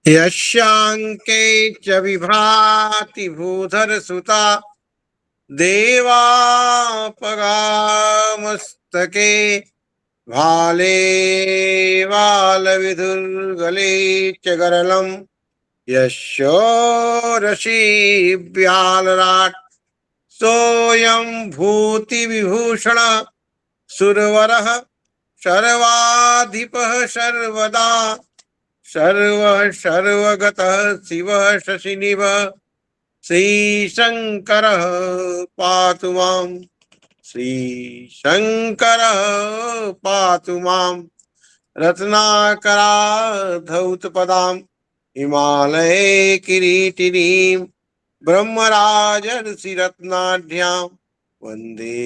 यस्यांके च विभाति भूधर सुता देवापगामस्तके भाले बालविधुर्गले च गरलम् यस्यो रशीव्यालराट् सोऽयं भूतिविभूषण सुरवरः सर्वाधिपः सर्वदा सर्वः सर्वगतः शिवः शशिनिभः श्रीशङ्करः पातु माम् श्रीशङ्करः पातु माम् रत्नाकराधौतपदाम् हिमालये किरीटिनीं ब्रह्मराजर्षिरत्नाढ्यां वन्दे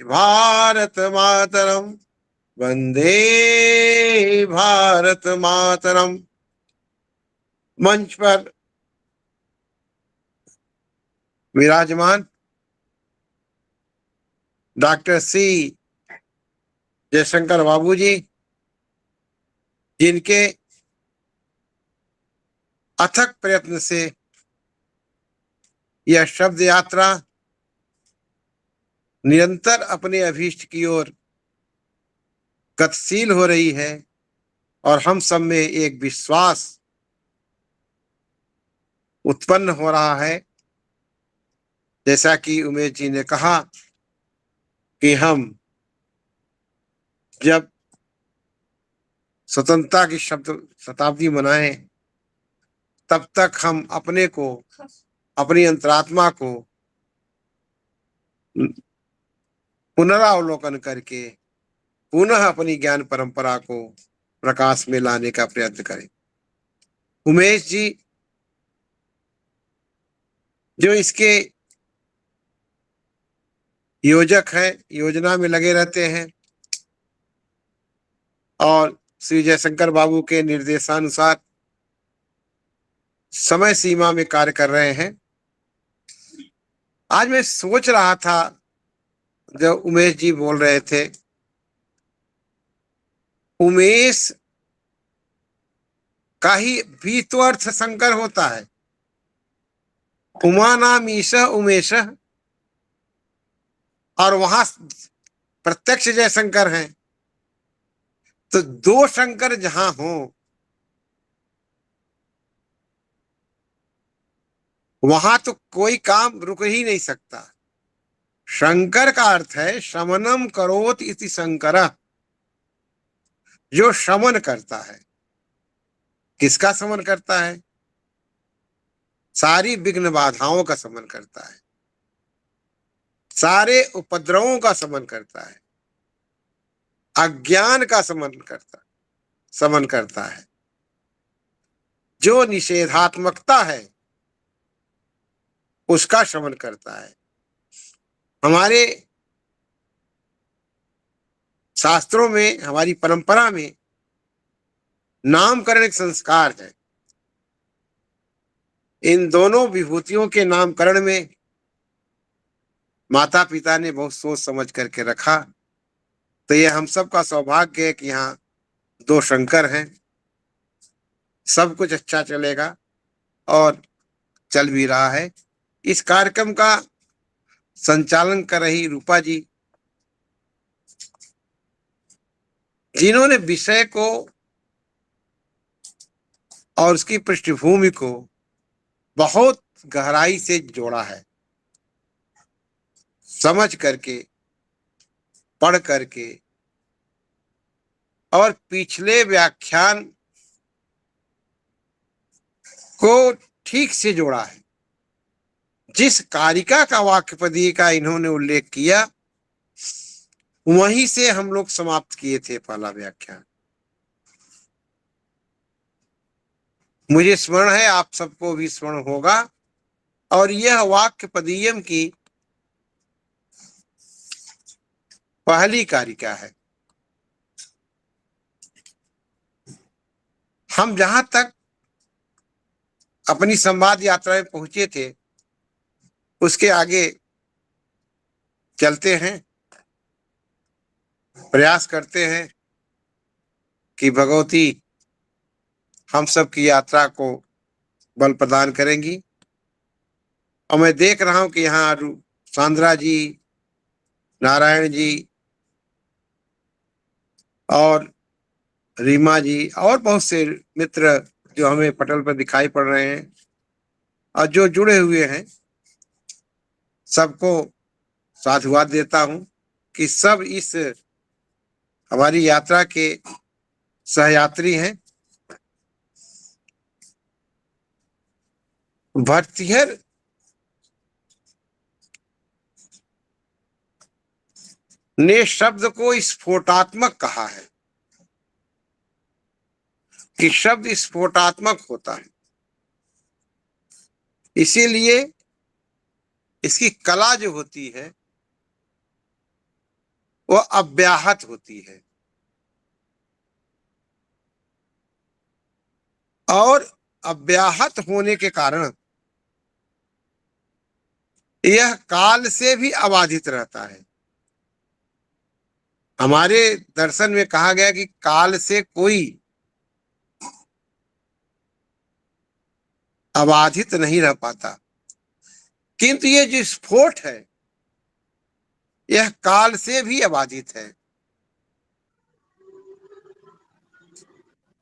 भारत मातरम् वन्दे भारत मातरम्। मंच पर विराजमान डॉक्टर सी जयशंकर बाबू जी, जिनके अथक प्रयत्न से यह शब्द यात्रा निरंतर अपने अभीष्ट की ओर गतिशील हो रही है और हम सब में एक विश्वास उत्पन्न हो रहा है। जैसा कि उमेश जी ने कहा कि हम जब स्वतंत्रता की शताब्दी मनाएं तब तक हम अपने को, अपनी अंतरात्मा को पुनरावलोकन करके पुनः अपनी ज्ञान परंपरा को प्रकाश में लाने का प्रयत्न करें। उमेश जी जो इसके योजक हैं, योजना में लगे रहते हैं और श्री जयशंकर बाबू के निर्देशानुसार समय सीमा में कार्य कर रहे हैं। आज मैं सोच रहा था जब उमेश जी बोल रहे थे, उमेश का ही भी तो अर्थ शंकर होता है। उमा नाम ईश उमेश, और वहां प्रत्यक्ष जयशंकर हैं। तो दो शंकर जहां हो वहां तो कोई काम रुक ही नहीं सकता। शंकर का अर्थ है शमनम करोत इति शंकर, जो शमन करता है। किसका शमन करता है? सारी विघ्न बाधाओं का शमन करता है, सारे उपद्रवों का शमन करता है, अज्ञान का शमन करता है। जो निषेधात्मकता है उसका शमन करता है। हमारे शास्त्रों में, हमारी परंपरा में नामकरण एक संस्कार है। इन दोनों विभूतियों के नामकरण में माता पिता ने बहुत सोच समझ करके रखा। तो यह हम सब का सौभाग्य है कि यहाँ दो शंकर हैं। सब कुछ अच्छा चलेगा और चल भी रहा है। इस कार्यक्रम का संचालन कर रही रूपा जी, जिन्होंने विषय को और उसकी पृष्ठभूमि को बहुत गहराई से जोड़ा है, समझ करके, पढ़ करके, और पिछले व्याख्यान को ठीक से जोड़ा है। जिस कारिका का वाक्यपदीय का इन्होंने उल्लेख किया वहीं से हम लोग समाप्त किए थे पहला व्याख्यान। मुझे स्मरण है, आप सबको भी स्मरण होगा। और यह वाक्यपदीयम की पहली कारिका है। हम जहां तक अपनी संवाद यात्रा में पहुंचे थे उसके आगे चलते हैं, प्रयास करते हैं कि भगवती हम सब की यात्रा को बल प्रदान करेंगी। और मैं देख रहा हूं कि यहाँ सांद्रा जी, नारायण जी और रीमा जी और बहुत से मित्र जो हमें पटल पर दिखाई पड़ रहे हैं और जो जुड़े हुए हैं, सबको साधुवाद देता हूं कि सब इस हमारी यात्रा के सहयात्री हैं। भर्तृहर ने शब्द को स्फोटात्मक कहा है कि शब्द स्फोटात्मक होता है, इसीलिए इसकी कला जो होती है वो अव्याहत होती है और अव्याहत होने के कारण यह काल से भी अबाधित रहता है। हमारे दर्शन में कहा गया कि काल से कोई अबाधित नहीं रह पाता, किंतु ये जो स्फोट है यह काल से भी अबाधित है।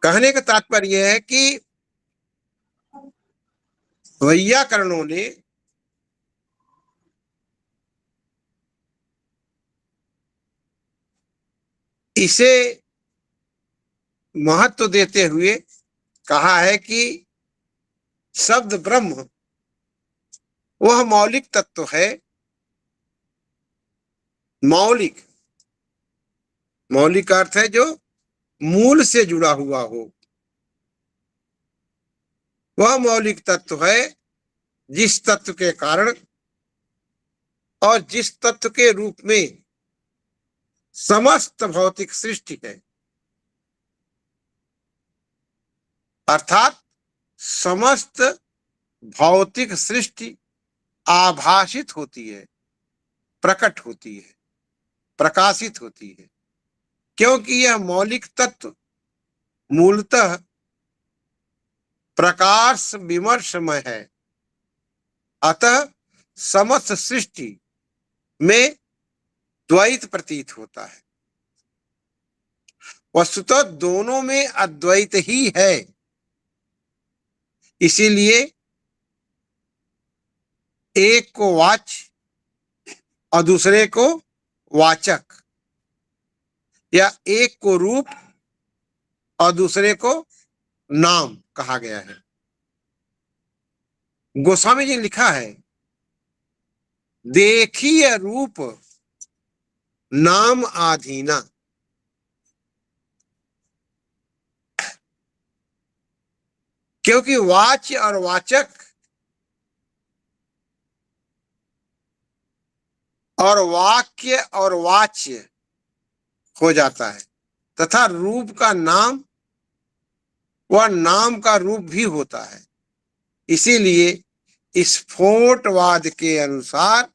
कहने का तात्पर्य यह है कि वैयाकरणों ने इसे महत्व देते हुए कहा है कि शब्द ब्रह्म वह मौलिक तत्व है। मौलिक, मौलिक अर्थ है जो मूल से जुड़ा हुआ हो, वह मौलिक तत्व है जिस तत्व के कारण और जिस तत्व के रूप में समस्त भौतिक सृष्टि है, अर्थात समस्त भौतिक सृष्टि आभाषित होती है, प्रकट होती है, प्रकाशित होती है, क्योंकि यह मौलिक तत्व मूलतः प्रकाश विमर्शमय है। अतः समस्त सृष्टि में द्वैत प्रतीत होता है। वस्तुतः दोनों में अद्वैत ही है, इसीलिए एक को वाच्य और दूसरे को वाचक, या एक को रूप और दूसरे को नाम कहा गया है। गोस्वामी जी ने लिखा है, देखिए रूप नाम आधीना। क्योंकि वाच्य और वाचक और वाक्य और वाच्य हो जाता है, तथा रूप का नाम वह नाम का रूप भी होता है। इसीलिए स्फोटवाद के अनुसार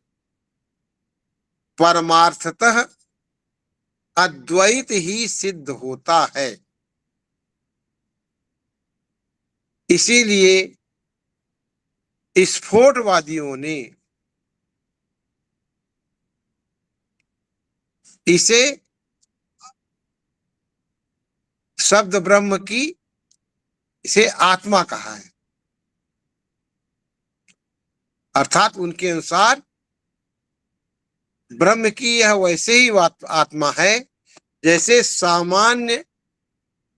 परमार्थतः अद्वैत ही सिद्ध होता है। इसीलिए स्फोटवादियों ने इसे शब्द ब्रह्म की इसे आत्मा कहा है, अर्थात उनके अनुसार ब्रह्म की यह वैसे ही आत्मा है जैसे सामान्य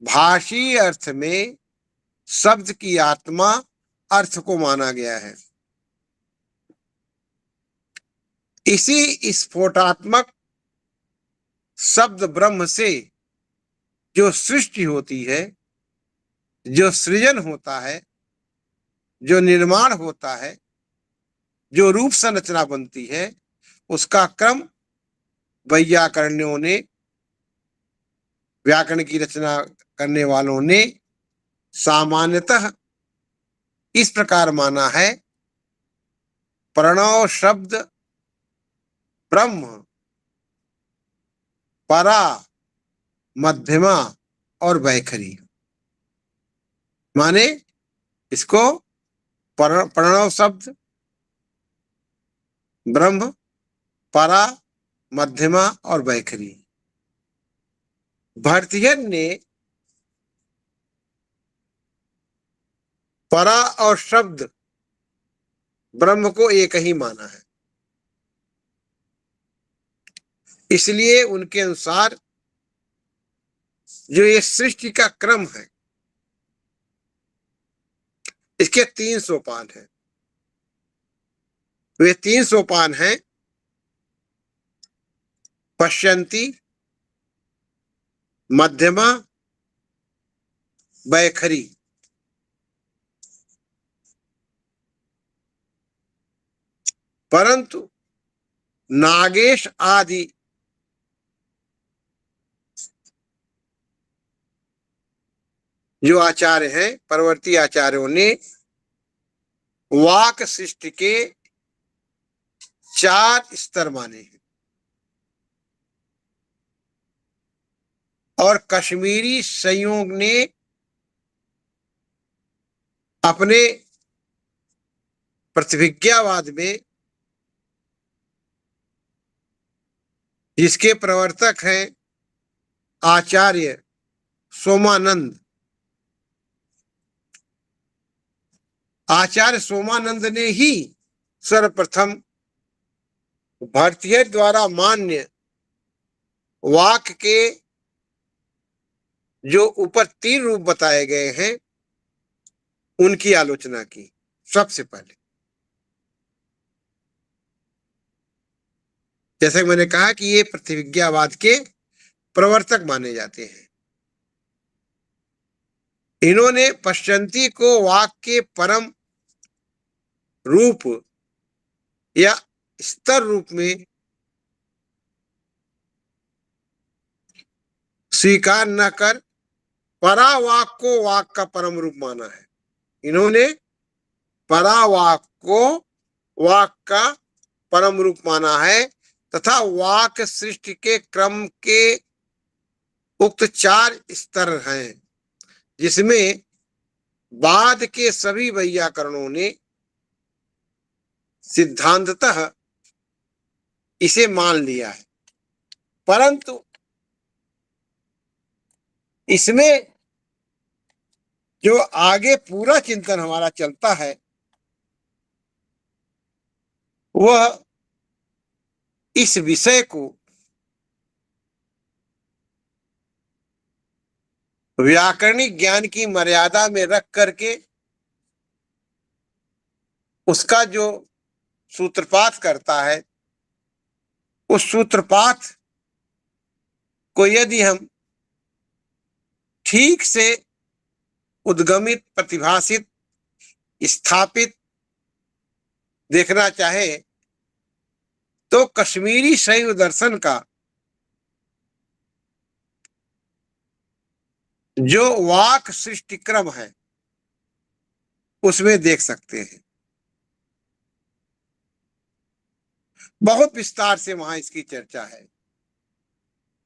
भाषी अर्थ में शब्द की आत्मा अर्थ को माना गया है। इसी स्फोटात्मक शब्द ब्रह्म से जो सृष्टि होती है, जो सृजन होता है, जो निर्माण होता है, जो रूप संरचना बनती है, उसका क्रम वैयाकरणों ने, व्याकरण की रचना करने वालों ने सामान्यतः इस प्रकार माना है, प्रणव शब्द ब्रह्म, परा, मध्यमा और वैखरी। माने इसको प्रणव शब्द, ब्रह्म, परा, मध्यमा और वैखरी। भारतीयन ने परा और शब्द ब्रह्म को एक ही माना है। इसलिए उनके अनुसार जो ये सृष्टि का क्रम है, इसके 3 सोपान हैं। वे 3 सोपान हैं: पश्यन्ति, मध्यमा, वैखरी। परंतु नागेश आदि जो आचार्य हैं, परवर्ती आचार्यों ने वाक सृष्टि के 4 स्तर माने हैं। और कश्मीरी संयोग ने अपने प्रतिभिज्ञावाद में, जिसके प्रवर्तक हैं आचार्य सोमानंद, आचार्य सोमानंद ने ही सर्वप्रथम भारतीय द्वारा मान्य वाक के जो ऊपर 3 रूप बताए गए हैं उनकी आलोचना की सबसे पहले। जैसे मैंने कहा कि ये प्रतिविज्ञावाद के प्रवर्तक माने जाते हैं। इन्होंने पश्चंती को वाक के परम रूप या स्तर रूप में स्वीकार न कर परावाक को वाक का परम रूप माना है। इन्होंने परावाक को वाक का परम रूप माना है तथा वाक सृष्टि के क्रम के उक्त 4 स्तर हैं, जिसमें बाद के सभी वैयाकरणों ने सिद्धांततः इसे मान लिया है। परंतु इसमें जो आगे पूरा चिंतन हमारा चलता है वह इस विषय को व्याकरणिक ज्ञान की मर्यादा में रख करके उसका जो सूत्रपात करता है, उस सूत्रपात को यदि हम ठीक से उद्गमित, प्रतिभाषित, स्थापित देखना चाहे तो कश्मीरी शैव दर्शन का जो वाक सृष्टि क्रम है उसमें देख सकते हैं। बहुत विस्तार से वहां इसकी चर्चा है।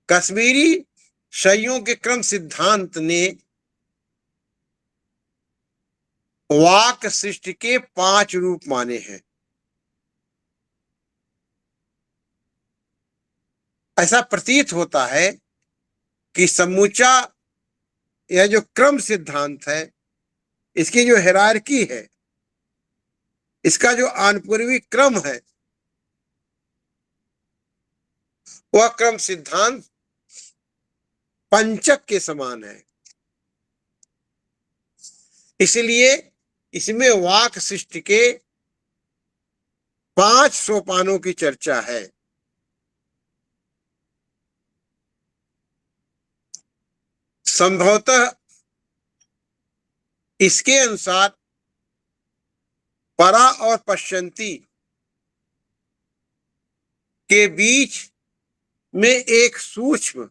कश्मीरी शैयों के क्रम सिद्धांत ने वाक सृष्टि के 5 रूप माने हैं। ऐसा प्रतीत होता है कि समूचा यह जो क्रम सिद्धांत है, इसकी जो हायरार्की है, इसका जो आनुपूर्वी क्रम है, वह क्रम सिद्धांत पंचक के समान है। इसलिए इसमें वाक सृष्टि के 5 सोपानों की चर्चा है। संभवतः इसके अनुसार परा और पश्यन्ती के बीच में एक सूक्ष्म,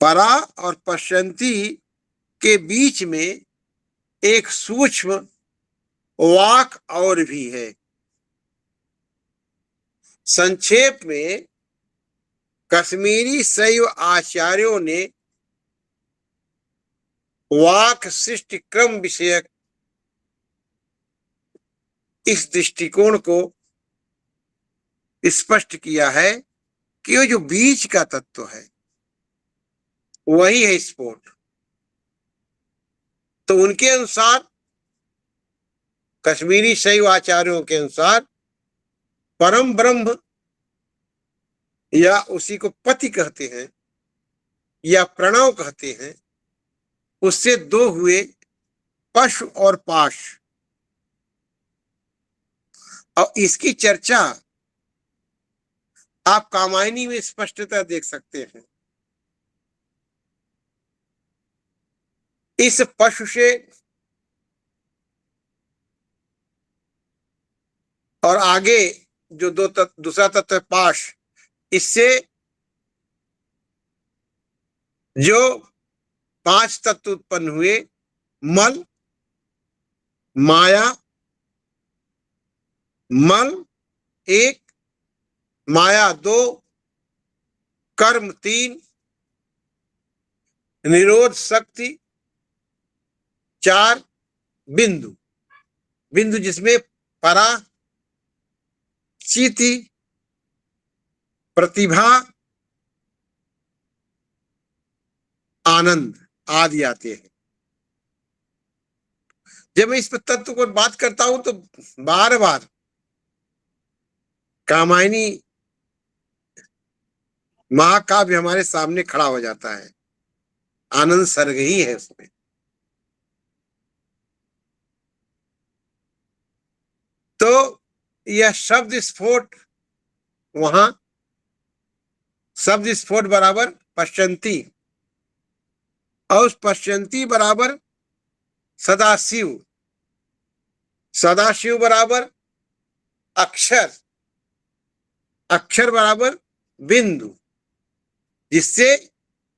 परा और पश्यन्ती के बीच में एक सूक्ष्म वाक और भी है। संक्षेप में कश्मीरी शैव आचार्यों ने वाक सृष्टि क्रम विषयक इस दृष्टिकोण को स्पष्ट किया है कि वो जो बीच का तत्व है वही है स्फोट। तो उनके अनुसार, कश्मीरी शैव आचार्यों के अनुसार, परम ब्रह्म या उसी को पति कहते हैं या प्रणव कहते हैं, उससे दो हुए पशु और पाश। और इसकी चर्चा आप कामायनी में स्पष्टता देख सकते हैं। इस पशु से और आगे जो दूसरा तत्व है पाश, इससे जो 5 तत्व उत्पन्न हुए, मल, माया, मल 1, माया 2, कर्म 3, निरोध शक्ति 4, बिंदु। बिंदु जिसमें परा, चिति, प्रतिभा, आनंद आदि आते हैं। जब मैं इस तत्व को बात करता हूं तो बार बार कामायनी महाकाव्य हमारे सामने खड़ा हो जाता है। आनंद सर्ग ही है उसमें। तो यह शब्द स्फोट, वहां शब्द स्फोट बराबर पश्चंती, और पश्चंती बराबर सदाशिव, सदाशिव बराबर अक्षर, अक्षर बराबर बिंदु, जिससे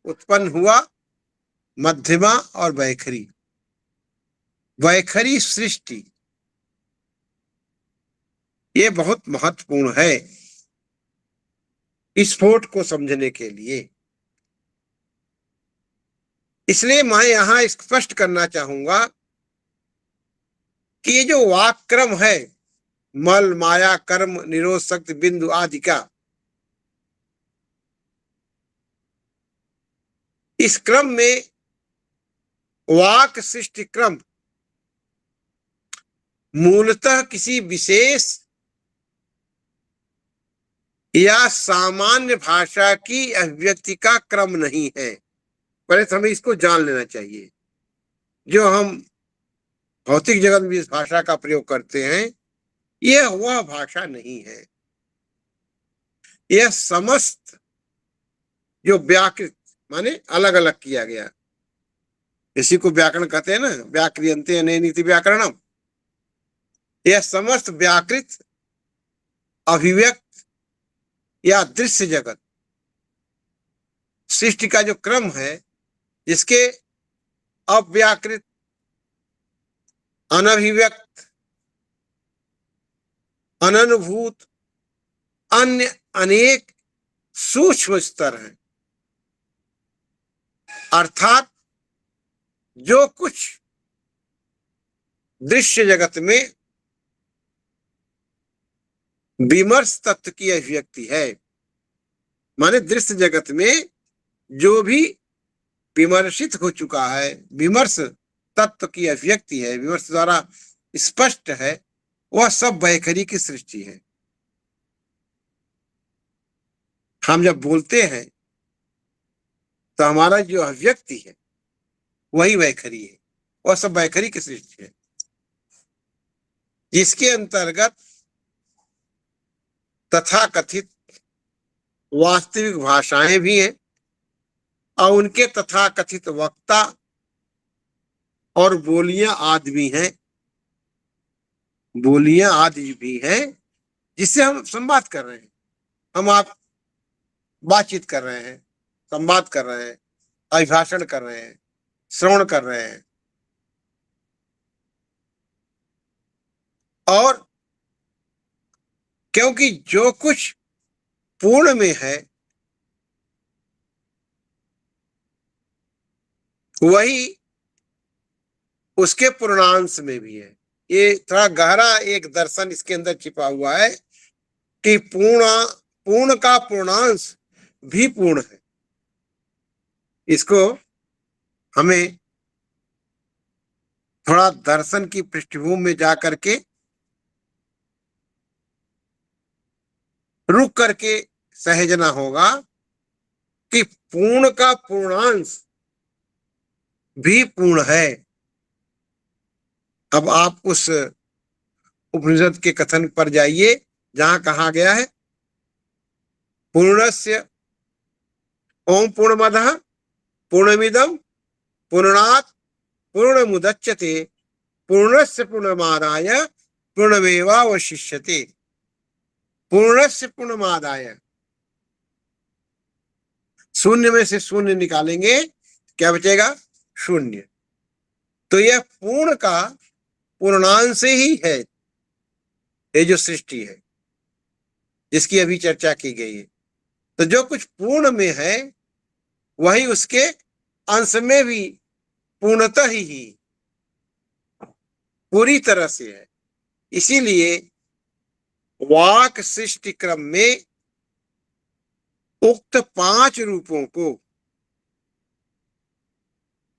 उत्पन्न हुआ मध्यमा और वैखरी। वैखरी सृष्टि ये बहुत महत्वपूर्ण है स्फोट को समझने के लिए। इसलिए मैं यहां स्पष्ट करना चाहूंगा कि ये जो वाक क्रम है, मल, माया, कर्म, निरोध शक्ति, बिंदु आदि का, इस क्रम में वाक सृष्टि क्रम मूलतः किसी विशेष या सामान्य भाषा की अभिव्यक्ति का क्रम नहीं है। पहले तो हमें इसको जान लेना चाहिए। जो हम भौतिक जगत में इस भाषा का प्रयोग करते हैं, यह वह भाषा नहीं है। यह समस्त जो व्याकृत माने अलग अलग किया गया, इसी को व्याकरण कहते हैं ना, व्याक्रियन्ते अनेनिति व्याकरणम। यह समस्त व्याकृत, अभिव्यक्त या दृश्य जगत सृष्टि का जो क्रम है, जिसके अव्याकृत, अनभिव्यक्त, अननुभूत अन्य अनेक सूक्ष्म स्तर हैं। अर्थात जो कुछ दृश्य जगत में विमर्श तत्व की अभिव्यक्ति है, माने दृश्य जगत में जो भी विमर्शित हो चुका है, विमर्श तत्व की अभिव्यक्ति है, विमर्श द्वारा स्पष्ट है, वह सब वैखरी की सृष्टि है। हम जब बोलते हैं तो हमारा जो अभिव्यक्ति है वही वैखरी है, वह सब वैखरी की सृष्टि है, जिसके अंतर्गत तथाकथित वास्तविक भाषाएं भी हैं और उनके तथाकथित वक्ता और बोलियां आदि भी हैं, बोलियां आदि भी हैं, जिससे हम संवाद कर रहे हैं। हम आप बातचीत कर रहे हैं, संवाद कर रहे हैं, अभिभाषण कर रहे हैं, श्रवण कर रहे हैं। और क्योंकि जो कुछ पूर्ण में है वही उसके पूर्णांश में भी है। ये थोड़ा गहरा एक दर्शन इसके अंदर छिपा हुआ है कि पूर्ण का पूर्णांश भी पूर्ण है। इसको हमें थोड़ा दर्शन की पृष्ठभूमि में जा करके रुक करके सहेजना होगा कि पूर्ण का पूर्णांश भी पूर्ण है। अब आप उस उपनिषद के कथन पर जाइए जहां कहा गया है पूर्णस्य ओम पूर्णमदः पूर्णमिदं पूर्णात् पूर्णमुदच्यते पूर्णस्य पूर्णमादाय पूर्णमेवावशिष्यते। पूर्णस्य पूर्णमादाय, शून्य में से शून्य निकालेंगे क्या बचेगा? शून्य। तो यह पूर्ण का पूर्णांश ही है, ये जो सृष्टि है जिसकी अभी चर्चा की गई है। तो जो कुछ पूर्ण में है वही उसके अंश में भी पूर्णतः ही पूरी तरह से है। इसीलिए वाक सृष्टि क्रम में उक्त 5 रूपों को,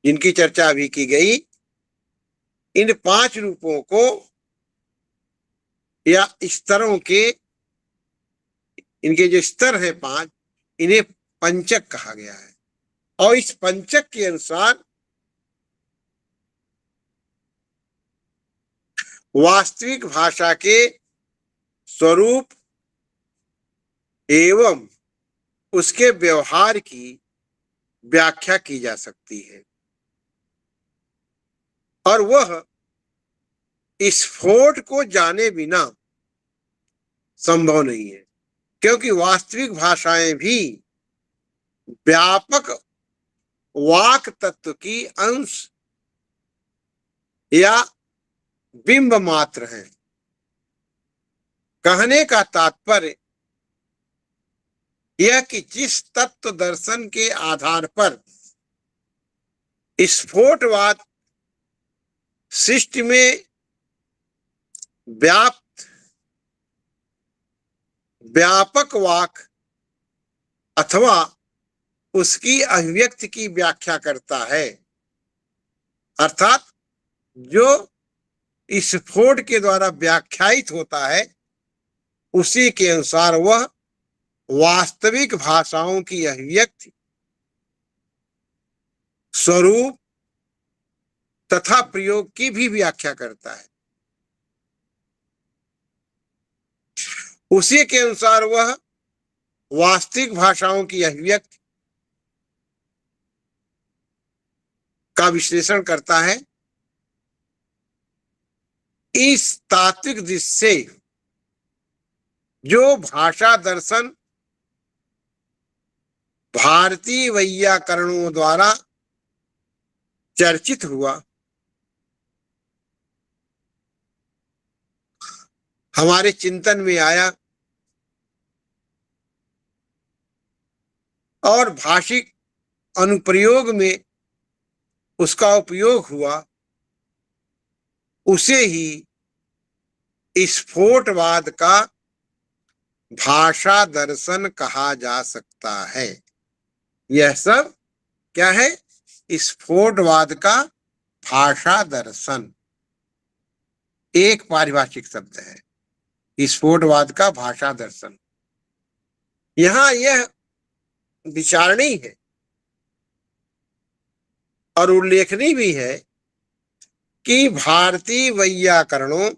जिनकी चर्चा अभी की गई, इन 5 रूपों को या स्तरों के, इनके जो स्तर है 5, इन्हें पंचक कहा गया है। और इस पंचक के अनुसार वास्तविक भाषा के स्वरूप एवं उसके व्यवहार की व्याख्या की जा सकती है। और वह स्फोट को जाने बिना संभव नहीं है, क्योंकि वास्तविक भाषाएं भी व्यापक वाक तत्व की अंश या बिंब मात्र है। कहने का तात्पर्य यह कि जिस तत्व दर्शन के आधार पर स्फोटवाद सृष्टि में व्यापक वाक अथवा उसकी अभिव्यक्ति की व्याख्या करता है, अर्थात जो स्फोट के द्वारा व्याख्यायित होता है, उसी के अनुसार वह वास्तविक भाषाओं की अभिव्यक्ति, स्वरूप तथा प्रयोग की भी व्याख्या करता है। उसी के अनुसार वह वास्तविक भाषाओं की अभिव्यक्ति का विश्लेषण करता है। इस तात्विक दृष्टि से जो भाषा दर्शन भारतीय वैयाकरणों द्वारा चर्चित हुआ, हमारे चिंतन में आया और भाषिक अनुप्रयोग में उसका उपयोग हुआ, उसे ही स्फोटवाद का भाषा दर्शन कहा जा सकता है। यह सब क्या है? स्फोटवाद का भाषा दर्शन एक पारिभाषिक शब्द है, स्फोटवाद का भाषा दर्शन। यहां यह विचारणीय है और उल्लेखनीय भी है कि भारतीय वैयाकरणों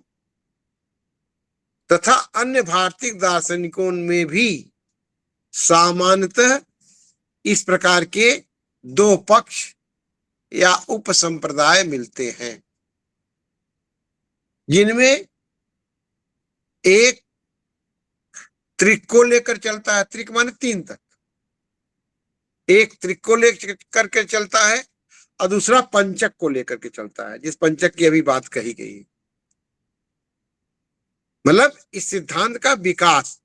तथा अन्य भारतीय दार्शनिकों में भी सामान्यतः इस प्रकार के 2 पक्ष या उपसंप्रदाय मिलते हैं, जिनमें एक त्रिक को लेकर चलता है, त्रिक माने 3 तक, एक त्रिक को लेकर करके चलता है और दूसरा पंचक को लेकर के चलता है, जिस पंचक की अभी बात कही गई है। मतलब इस सिद्धांत का विकास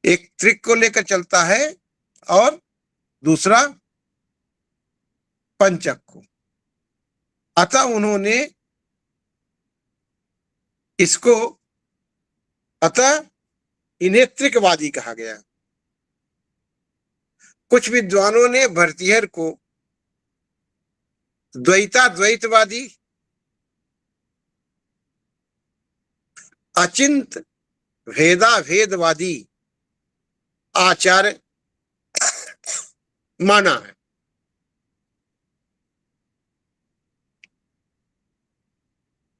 एक त्रिक को लेकर चलता है और दूसरा पंचक को। अतः उन्होंने इसको अतः इन्हें त्रिकवादी कहा गया। कुछ विद्वानों ने भर्तृहरि को द्वैतवादी, अचिंत भेदवादी आचार्य माना है।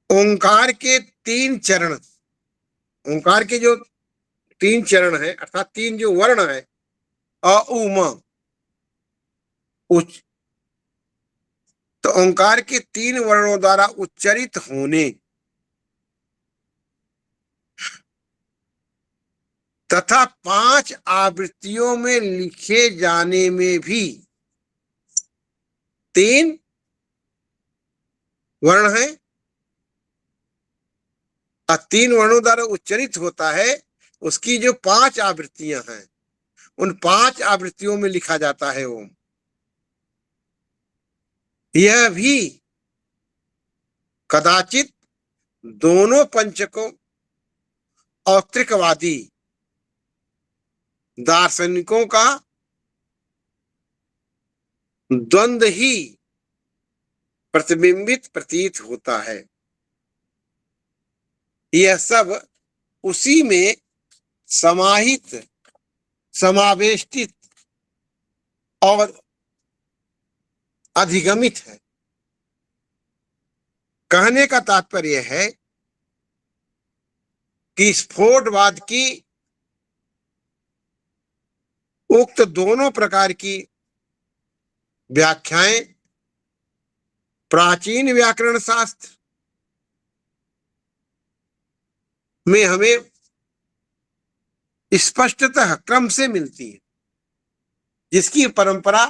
ओंकार के 3 चरण, ओंकार के जो 3 चरण है अर्थात 3 जो वर्ण है अ उ म उच्च, तो ओंकार के 3 वर्णों द्वारा उच्चरित होने तथा 5 आवृत्तियों में लिखे जाने में भी 3 वर्ण है, 3 वर्णों द्वारा उच्चरित होता है। उसकी जो 5 आवृत्तियां हैं उन 5 आवृत्तियों में लिखा जाता है ओम। यह भी कदाचित दोनों पंचकों और त्रिकवादी दार्शनिकों का द्वंद्व ही प्रतिबिंबित प्रतीत होता है। यह सब उसी में समाहित, समावेष्टित और अधिगमित है। कहने का तात्पर्य है कि स्फोटवाद की उक्त दोनों प्रकार की व्याख्याएं प्राचीन व्याकरण शास्त्र में हमें स्पष्टतः क्रम से मिलती है, जिसकी परंपरा